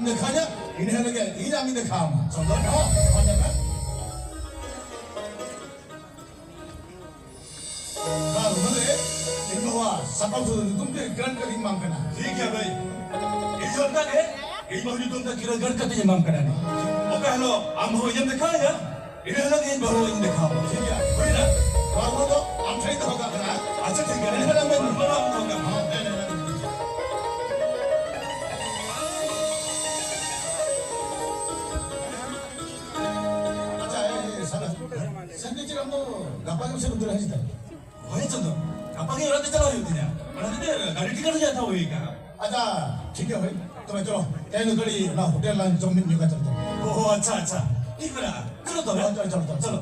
Nekanya ini lagi ini kami nekam. Contohnya, macam mana? Kalau mana? Ini bawa sapau tu tu tu grand kali mangkana. ठीक है भाई ये जो अंदर है ये बहुरी तुम तक किरा गढ़ करते जमाम करना नहीं ओके हेलो हम हो जम दिखा या इन्हें लगे इन बहुरी इन दिखा ठीक है कोई ना Kalau tu, am saya tahu tak kena. अच्छा ठीक है इन्हें लगे इन बहुरी हम होगा Saya cakap tu, dapat kita sebut lagi tak? वही चंदो apa yang orang tu cakap itu ni orang tu गाड़ी टिकट जाता हुई का Ada, ठीक है भाई. तो मैं चलो, तेरे कड़ी ना होटल लाइन जमीन निकाल चलते. ओह अच्छा अच्छा ठीक है चलो तो चलो. चलो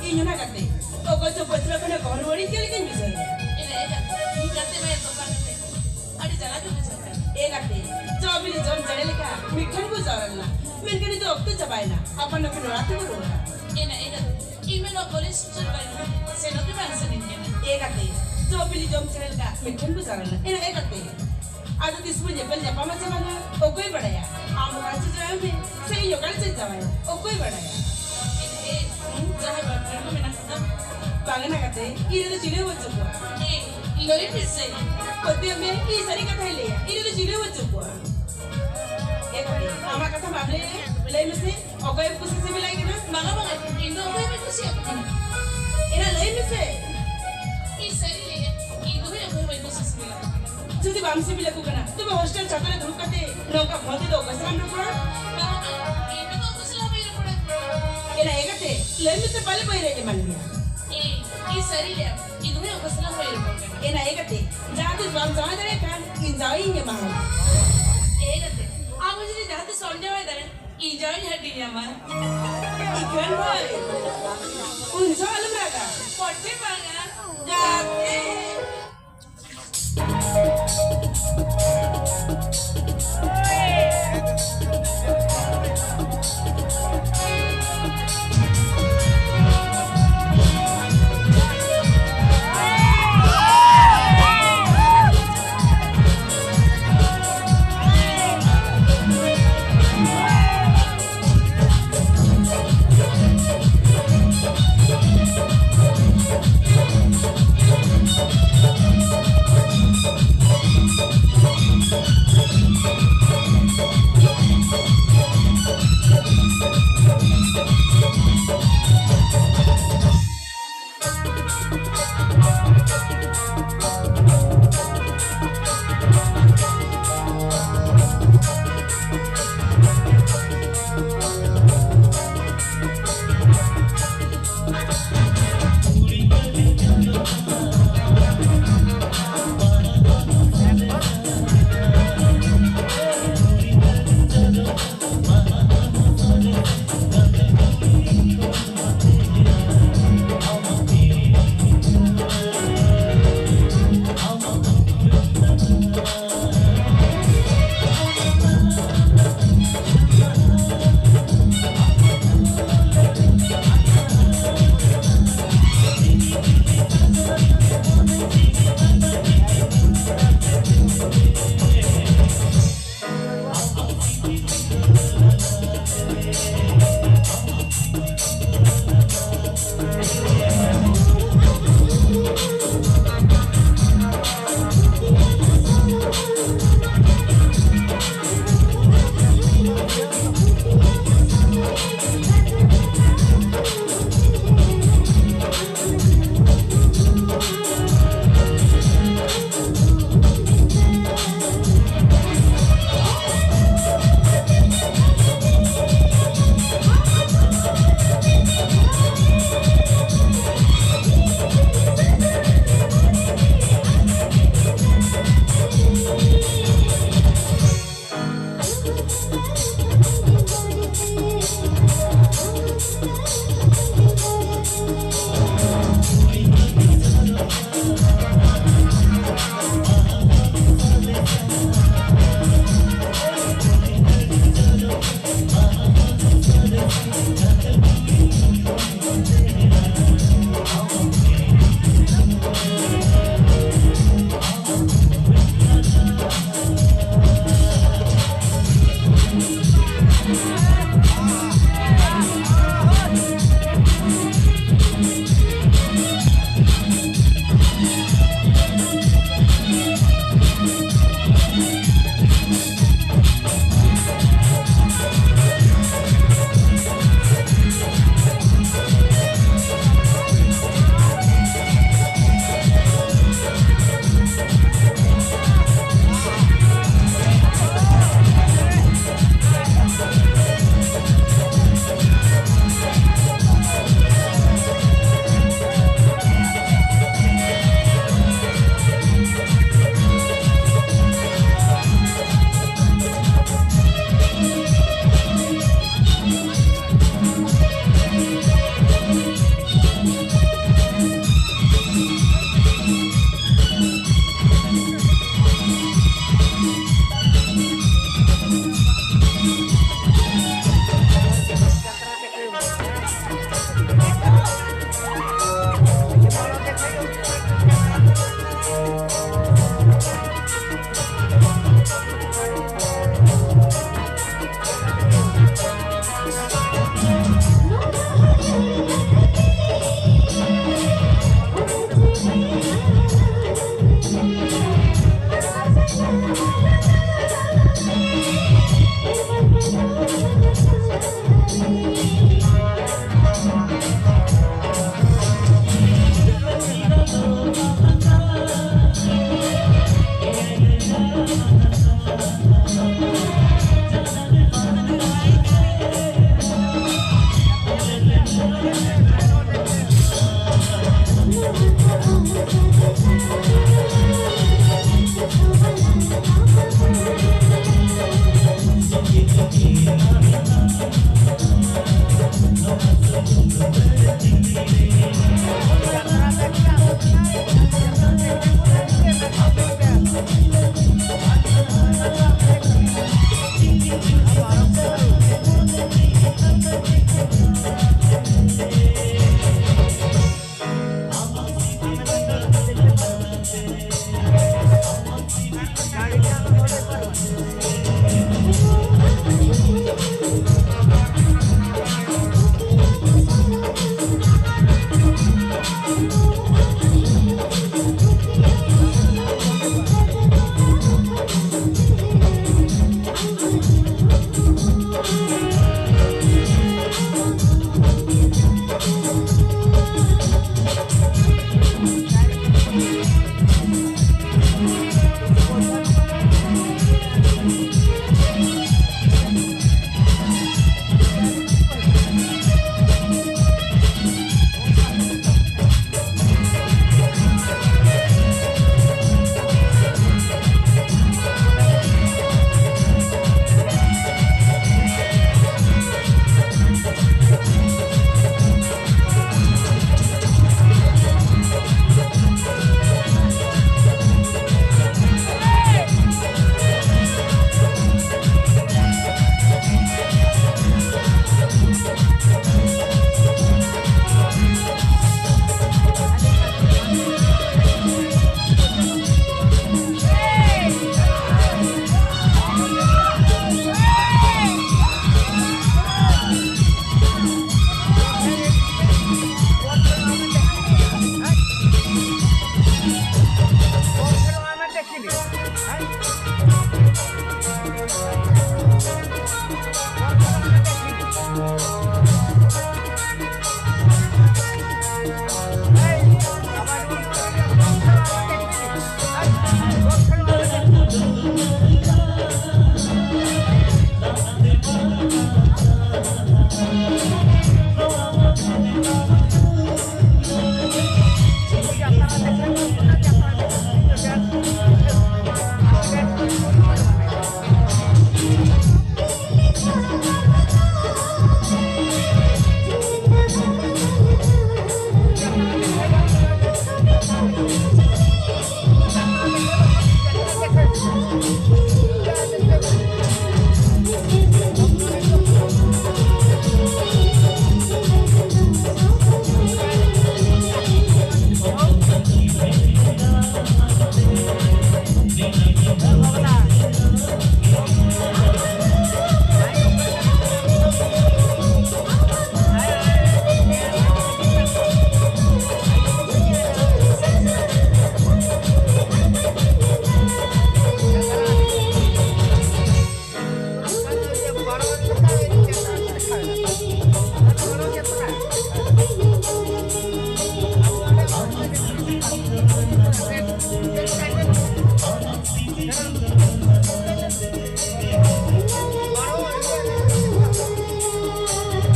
Inyo na kate. Ogo to patra kana kahon wari kali kan bisa. kate. Jobili jom jare leka. Mikhan ko jaralla. Men kani to okto chabaina. Apan apin rati ko rora. Email or police survival. Say no to answer in kate. Jobili jom jare leka. Mikhan ko jaralla. Kate. आज तो इसमें जब जब हम चलाना ओ कोई बढ़ाया आम राज जाए में सही योगल से जाए ओ कोई बढ़ाया जहाँ बर्तन में ना खत्म बागना करते ये तो चिले हो चुका लोई फिर से पति में ये सारी कथा ले ये तो चिले हो चुका आमा कथा मामले ले में से ओ कोई कुछ से मिलाएगी ना मगा मगा इंदो कोई में कुछ है इना ले में से इस सारी ले इंदो कोई में कुछ से मिला যদি বামসি বিলে কুকনা তুমি হোস্টেল ছাত্রে ধুকাতে নৌকা ভতে দো গসরাম না পড়া এটা তো কুসলা মেরে পড়ে এনা এগাতে লেমিতে পালে বইরে যে মানিয়া এই সারি ले इंदो कुसला मेरे पड़े এনা এগাতে যাতে বাম জানা দরে কান ইন যাই নে মাহ এগাতে আমি যদি যাতে সন্ধ্যা হয় দরে ই যাই হাঁটি আমার ইকান ভাই উনসা আলমরাগা পড়তে পাগা যাতে